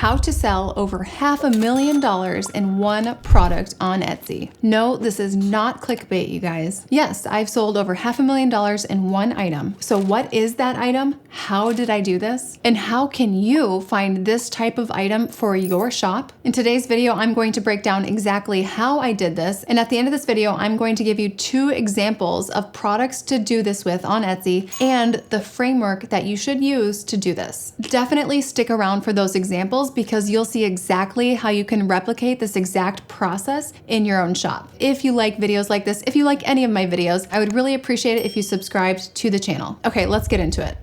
how to sell over $500,000 in one product on Etsy. No, this is not clickbait, you guys. Yes, I've sold over $500,000 in one item. So what is that item? How did I do this? And how can you find this type of item for your shop? In today's video, I'm going to break down exactly how I did this. And at the end of this video, I'm going to give you 2 examples of products to do this with on Etsy and the framework that you should use to do this. Definitely stick around for those examples because you'll see exactly how you can replicate this exact process in your own shop. If you like videos like this, if you like any of my videos, I would really appreciate it if you subscribed to the channel. Okay, let's get into it.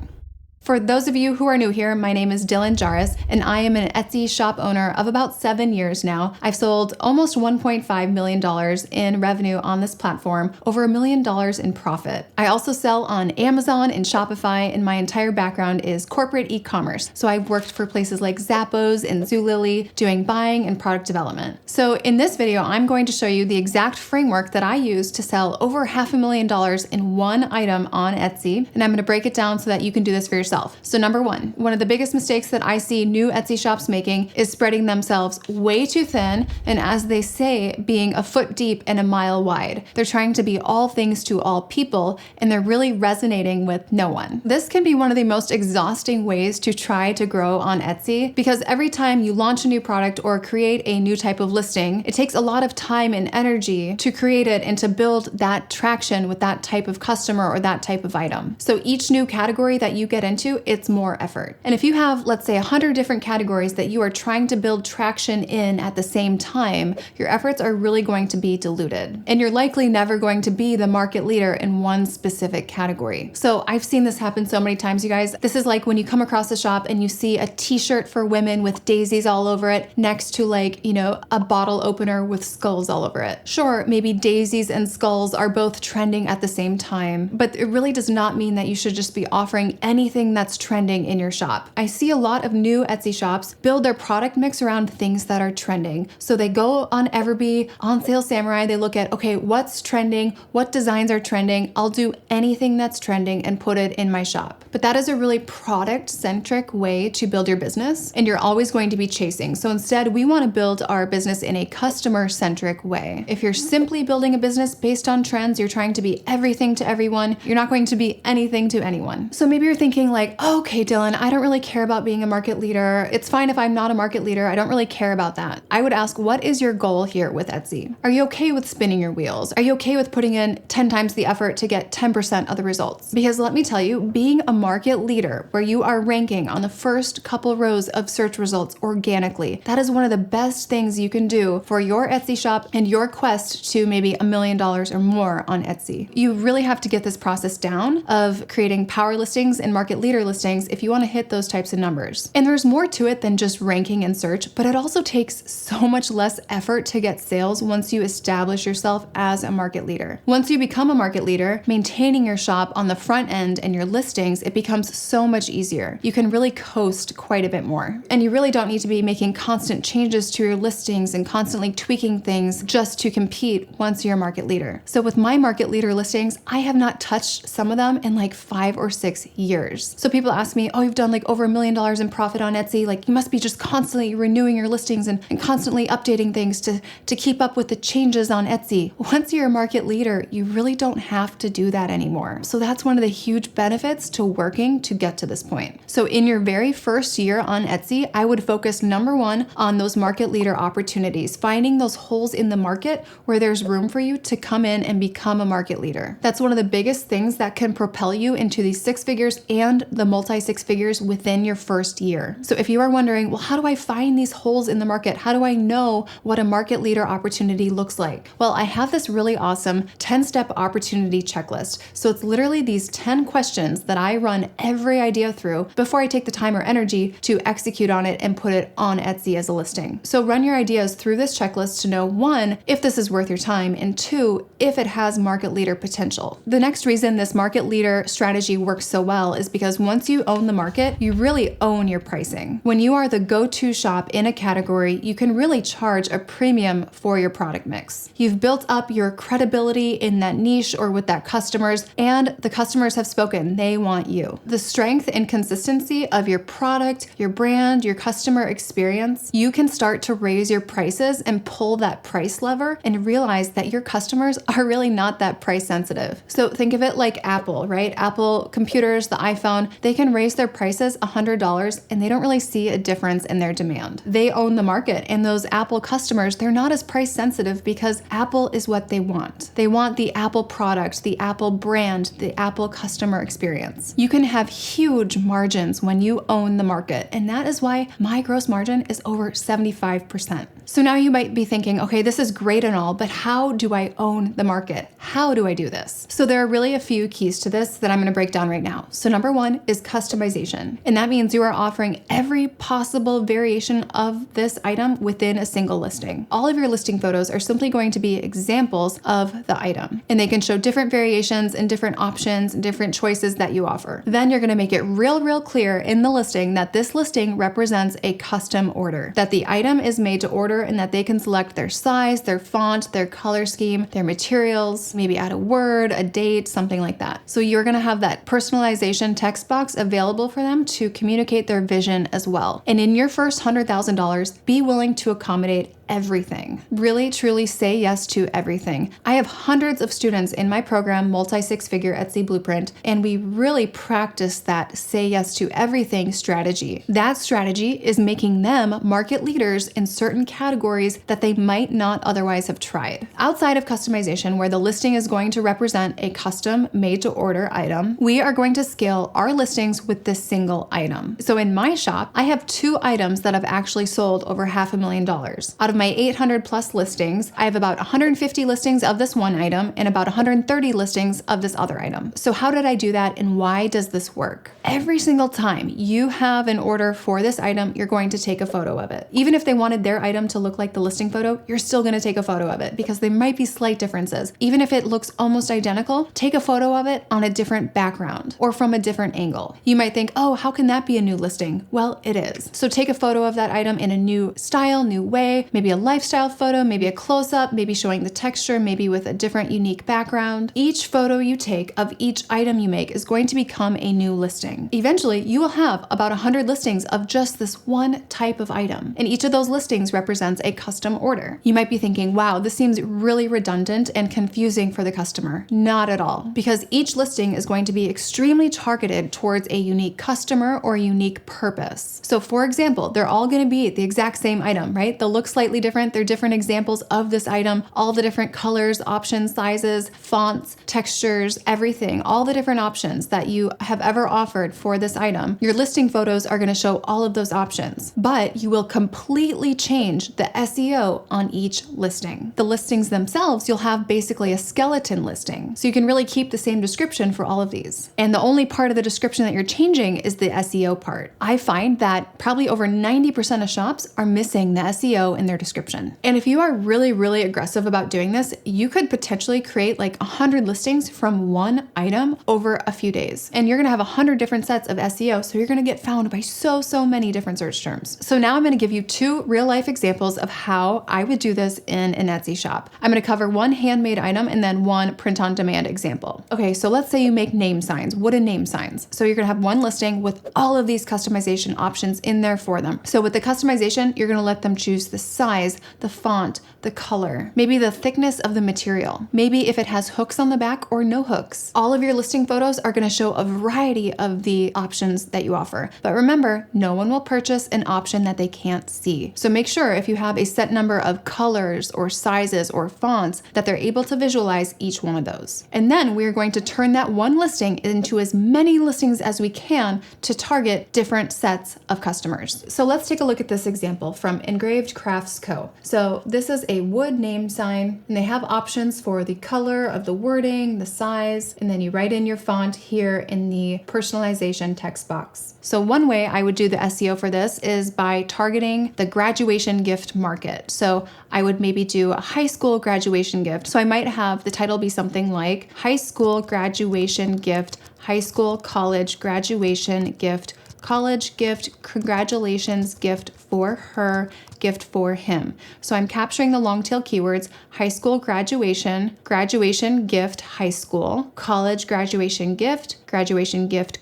For those of you who are new here, my name is Dylan Jarris, and I am an Etsy shop owner of about 7 years now. I've sold almost $1.5 million in revenue on this platform, over $1 million in profit. I also sell on Amazon and Shopify, and my entire background is corporate e-commerce. So I've worked for places like Zappos and Zulily, doing buying and product development. So in this video, I'm going to show you the exact framework that I use to sell over $500,000 in one item on Etsy, and I'm going to break it down so that you can do this for yourself. So number one of the biggest mistakes that I see new Etsy shops making is spreading themselves way too thin, and as they say, being a foot deep and a mile wide. They're trying to be all things to all people, and they're really resonating with no one. This can be one of the most exhausting ways to try to grow on Etsy, because every time you launch a new product or create a new type of listing, it takes a lot of time and energy to create it and to build that traction with that type of customer or that type of item. So each new category that you get into, it's more effort. And if you have, let's say, 100 different categories that you are trying to build traction in at the same time, your efforts are really going to be diluted. And you're likely never going to be the market leader in one specific category. So I've seen this happen so many times, you guys. This is like when you come across a shop and you see a t-shirt for women with daisies all over it next to, like, a bottle opener with skulls all over it. Sure, maybe daisies and skulls are both trending at the same time, but it really does not mean that you should just be offering anything that's trending in your shop. I see a lot of new Etsy shops build their product mix around things that are trending. So they go on Everbee, on Sale Samurai, they look at, okay, what's trending? What designs are trending? I'll do anything that's trending and put it in my shop. But that is a really product-centric way to build your business, and you're always going to be chasing. So instead, we want to build our business in a customer-centric way. If you're simply building a business based on trends, you're trying to be everything to everyone, you're not going to be anything to anyone. So maybe you're thinking like, oh, okay, Dylan, I don't really care about being a market leader. It's fine if I'm not a market leader. I don't really care about that. I would ask, what is your goal here with Etsy? Are you okay with spinning your wheels? Are you okay with putting in 10 times the effort to get 10% of the results? Because let me tell you, being a market leader where you are ranking on the first couple rows of search results organically, that is one of the best things you can do for your Etsy shop and your quest to maybe $1 million or more on Etsy. You really have to get this process down of creating power listings and market leader listings if you want to hit those types of numbers. And there's more to it than just ranking and search, but it also takes so much less effort to get sales once you establish yourself as a market leader. Once you become a market leader, maintaining your shop on the front end and your listings, it becomes so much easier. You can really coast quite a bit more. And you really don't need to be making constant changes to your listings and constantly tweaking things just to compete once you're a market leader. So with my market leader listings, I have not touched some of them in like 5 or 6 years. So people ask me, oh, you've done like over $1 million in profit on Etsy. Like you must be just constantly renewing your listings and constantly updating things to keep up with the changes on Etsy. Once you're a market leader, you really don't have to do that anymore. So that's one of the huge benefits to working to get to this point. So in your very first year on Etsy, I would focus number 1 on those market leader opportunities, finding those holes in the market where there's room for you to come in and become a market leader. That's one of the biggest things that can propel you into the 6 figures and the multi-6 figures within your first year. So if you are wondering, well, how do I find these holes in the market? How do I know what a market leader opportunity looks like? Well, I have this really awesome 10-step opportunity checklist. So it's literally these 10 questions that I run every idea through before I take the time or energy to execute on it and put it on Etsy as a listing. So run your ideas through this checklist to know, 1, if this is worth your time, and 2, if it has market leader potential. The next reason this market leader strategy works so well is because because once you own the market, you really own your pricing. When you are the go-to shop in a category, you can really charge a premium for your product mix. You've built up your credibility in that niche or with that customers, and the customers have spoken. They want you. The strength and consistency of your product, your brand, your customer experience, you can start to raise your prices and pull that price lever and realize that your customers are really not that price sensitive. So think of it like Apple, right? Apple computers, the iPhone, they can raise their prices $100 and they don't really see a difference in their demand. They own the market, and those Apple customers, they're not as price sensitive because Apple is what they want. They want the Apple product, the Apple brand, the Apple customer experience. You can have huge margins when you own the market, and that is why my gross margin is over 75%. So now you might be thinking, okay, this is great and all, but how do I own the market? How do I do this? So there are really a few keys to this that I'm going to break down right now. So number one is customization. And that means you are offering every possible variation of this item within a single listing. All of your listing photos are simply going to be examples of the item, and they can show different variations and different options and different choices that you offer. Then you're going to make it real clear in the listing that this listing represents a custom order, that the item is made to order, and that they can select their size, their font, their color scheme, their materials, maybe add a word, a date, something like that. So you're going to have that personalization text box available for them to communicate their vision as well. And in your first $100,000, be willing to accommodate everything. Really, truly say yes to everything. I have hundreds of students in my program, Multi-Six-Figure Etsy Blueprint, and we really practice that say yes to everything strategy. That strategy is making them market leaders in certain categories that they might not otherwise have tried. Outside of customization, where the listing is going to represent a custom made-to-order item, we are going to scale our listings with this single item. So in my shop, I have 2 items that have actually sold over $500,000. Out of my 800 plus listings, I have about 150 listings of this one item and about 130 listings of this other item. So how did I do that, and why does this work? Every single time you have an order for this item, you're going to take a photo of it. Even if they wanted their item to look like the listing photo, you're still going to take a photo of it because there might be slight differences. Even if it looks almost identical, take a photo of it on a different background or from a different angle. You might think, oh, how can that be a new listing? Well, it is. So take a photo of that item in a new style, new way, maybe a lifestyle photo, maybe a close-up, maybe showing the texture, maybe with a different unique background. Each photo you take of each item you make is going to become a new listing. Eventually, you will have about 100 listings of just this one type of item, and each of those listings represents a custom order. You might be thinking, wow, this seems really redundant and confusing for the customer. Not at all, because each listing is going to be extremely targeted towards a unique customer or a unique purpose. So for example, they're all going to be the exact same item, right? They'll look slightly different. They're different examples of this item, all the different colors, options, sizes, fonts, textures, everything, all the different options that you have ever offered for this item. Your listing photos are going to show all of those options, but you will completely change the SEO on each listing. The listings themselves, you'll have basically a skeleton listing. So you can really keep the same description for all of these. And the only part of the description that you're changing is the SEO part. I find that probably over 90% of shops are missing the SEO in their description. And if you are really aggressive about doing this, you could potentially create like 100 listings from one item over a few days. And you're going to have 100 different sets of SEO. So you're going to get found by so many different search terms. So now I'm going to give you 2 real life examples of how I would do this in an Etsy shop. I'm going to cover one handmade item and then one print on demand example. Okay, so let's say you make name signs, wooden name signs. So you're going to have one listing with all of these customization options in there for them. So with the customization, you're going to let them choose the size, the font, the color, maybe the thickness of the material, maybe if it has hooks on the back or no hooks. All of your listing photos are going to show a variety of the options that you offer. But remember, no one will purchase an option that they can't see. So make sure if you have a set number of colors or sizes or fonts that they're able to visualize each one of those. And then we're going to turn that one listing into as many listings as we can to target different sets of customers. So let's take a look at this example from Engraved Crafts Co. So this is a wood name sign, and they have options for the color of the wording, the size, and then you write in your font here in the personalization text box. So one way I would do the SEO for this is by targeting the graduation gift market. So I would maybe do a high school graduation gift. So I might have the title be something like high school graduation gift, high school college graduation gift, college gift, congratulations gift for her, gift for him. So I'm capturing the long tail keywords: high school graduation, graduation gift, high school, college graduation gift,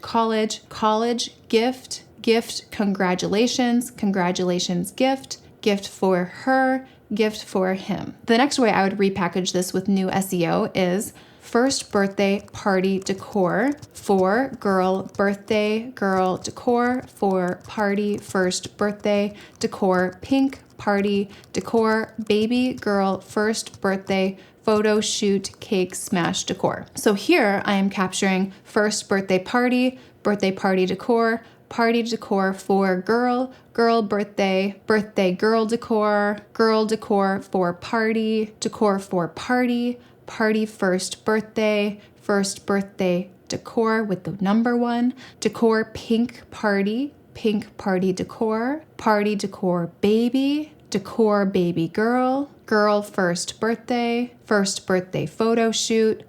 college, college gift, gift, congratulations, congratulations gift, gift for her, gift for him. The next way I would repackage this with new SEO is first birthday party decor for girl birthday girl decor for party first birthday decor pink party decor baby girl first birthday photo shoot cake smash decor. So here I am capturing first birthday party decor, party decor for girl, girl birthday, birthday girl decor for party, decor for party, party first birthday decor with the number 1, decor pink party decor baby, decor baby girl, girl first birthday photo shoot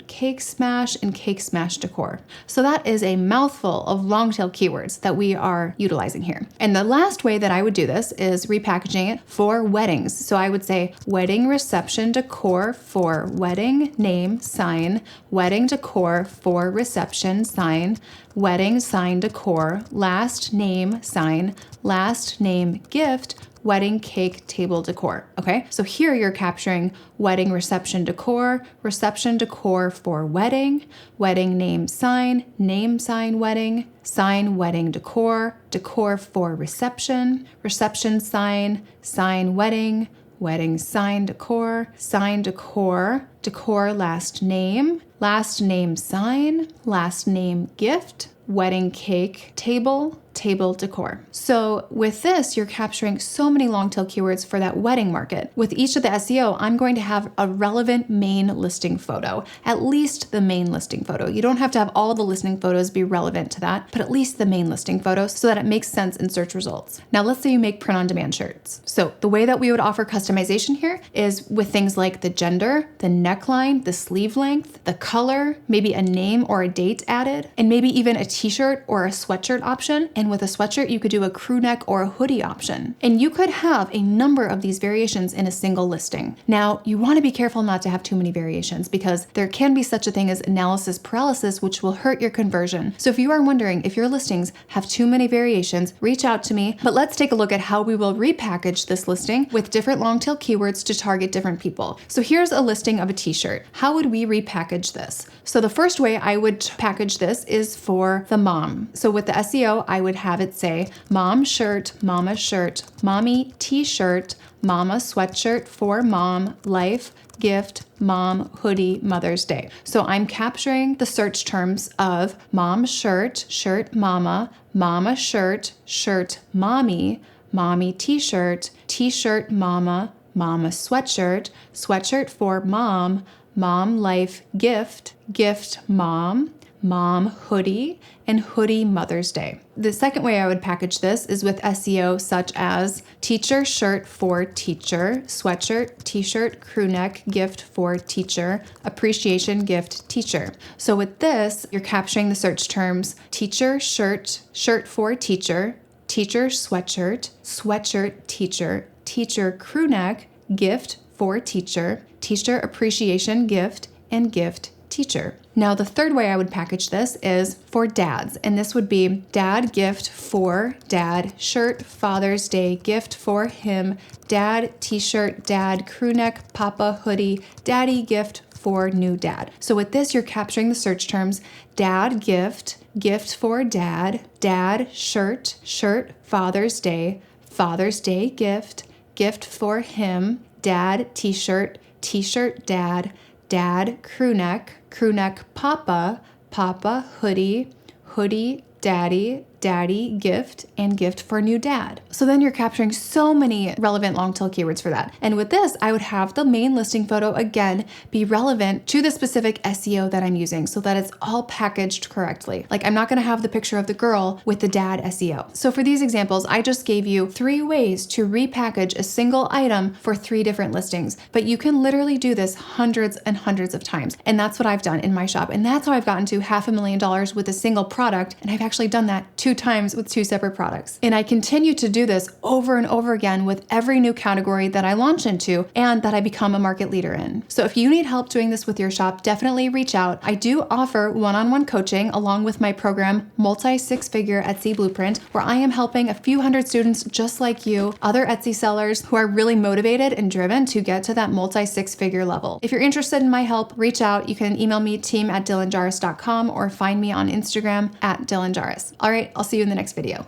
cake smash, and cake smash decor. So that is a mouthful of long tail keywords that we are utilizing here. And the last way that I would do this is repackaging it for weddings. So I would say wedding reception decor for wedding name sign, wedding decor for reception sign, wedding sign decor, last name sign, last name gift, wedding cake table decor. Okay, so here you're capturing wedding reception decor for wedding, wedding name sign wedding decor for reception, reception sign wedding, wedding sign decor last name sign, last name gift, wedding cake table decor. So with this, you're capturing so many long tail keywords for that wedding market. With each of the SEO, I'm going to have a relevant main listing photo, at least the main listing photo. You don't have to have all the listing photos be relevant to that, but at least the main listing photo so that it makes sense in search results. Now, let's say you make print-on-demand shirts. So the way that we would offer customization here is with things like the gender, the neckline, the sleeve length, the color, maybe a name or a date added, and maybe even a t-shirt or a sweatshirt option. And with a sweatshirt, you could do a crew neck or a hoodie option. And you could have a number of these variations in a single listing. Now, you want to be careful not to have too many variations because there can be such a thing as analysis paralysis, which will hurt your conversion. So if you are wondering if your listings have too many variations, reach out to me. But let's take a look at how we will repackage this listing with different long tail keywords to target different people. So here's a listing of a t-shirt. How would we repackage this? So the first way I would package this is for the mom. So with the SEO, I would have it say mom shirt, mommy t-shirt, mama sweatshirt for mom, life, gift, mom, hoodie, Mother's Day. So I'm capturing the search terms of mom shirt, shirt mama, mama shirt, shirt mommy, mommy t-shirt, t-shirt mama, mama sweatshirt, sweatshirt for mom, mom life, gift, gift mom, mom hoodie, and hoodie Mother's Day. The second way I would package this is with SEO such as teacher shirt for teacher, sweatshirt, t-shirt, crew neck, gift for teacher, appreciation gift, teacher. So with this, you're capturing the search terms teacher shirt, shirt for teacher, teacher sweatshirt, sweatshirt teacher, teacher crew neck, gift for teacher, teacher appreciation gift, and gift teacher. Now, the third way I would package this is for dads, and this would be dad gift for dad, shirt Father's Day gift for him, dad t-shirt, dad crew neck, papa hoodie, daddy gift for new dad. So with this, you're capturing the search terms dad gift, gift for dad, dad shirt, shirt Father's Day gift, gift for him, dad t-shirt, t-shirt dad, dad crew neck papa, papa hoodie, hoodie daddy, gift, and gift for new dad. So then you're capturing so many relevant long tail keywords for that. And with this, I would have the main listing photo again be relevant to the specific SEO that I'm using so that it's all packaged correctly. Like I'm not going to have the picture of the girl with the dad SEO. So for these examples, I just gave you 3 ways to repackage a single item for 3 different listings, but you can literally do this hundreds and hundreds of times. And that's what I've done in my shop. And that's how I've gotten to $500,000 with a single product. And I've actually done that 2 times with 2 separate products. And I continue to do this over and over again with every new category that I launch into and that I become a market leader in. So if you need help doing this with your shop, definitely reach out. I do offer one-on-one coaching along with my program, Multi-6-Figure Etsy Blueprint, where I am helping a few hundred students just like you, other Etsy sellers who are really motivated and driven to get to that multi-6-figure level. If you're interested in my help, reach out. You can email me team@dylanjarris.com or find me on Instagram @dylanjarris. All right, I'll see you in the next video.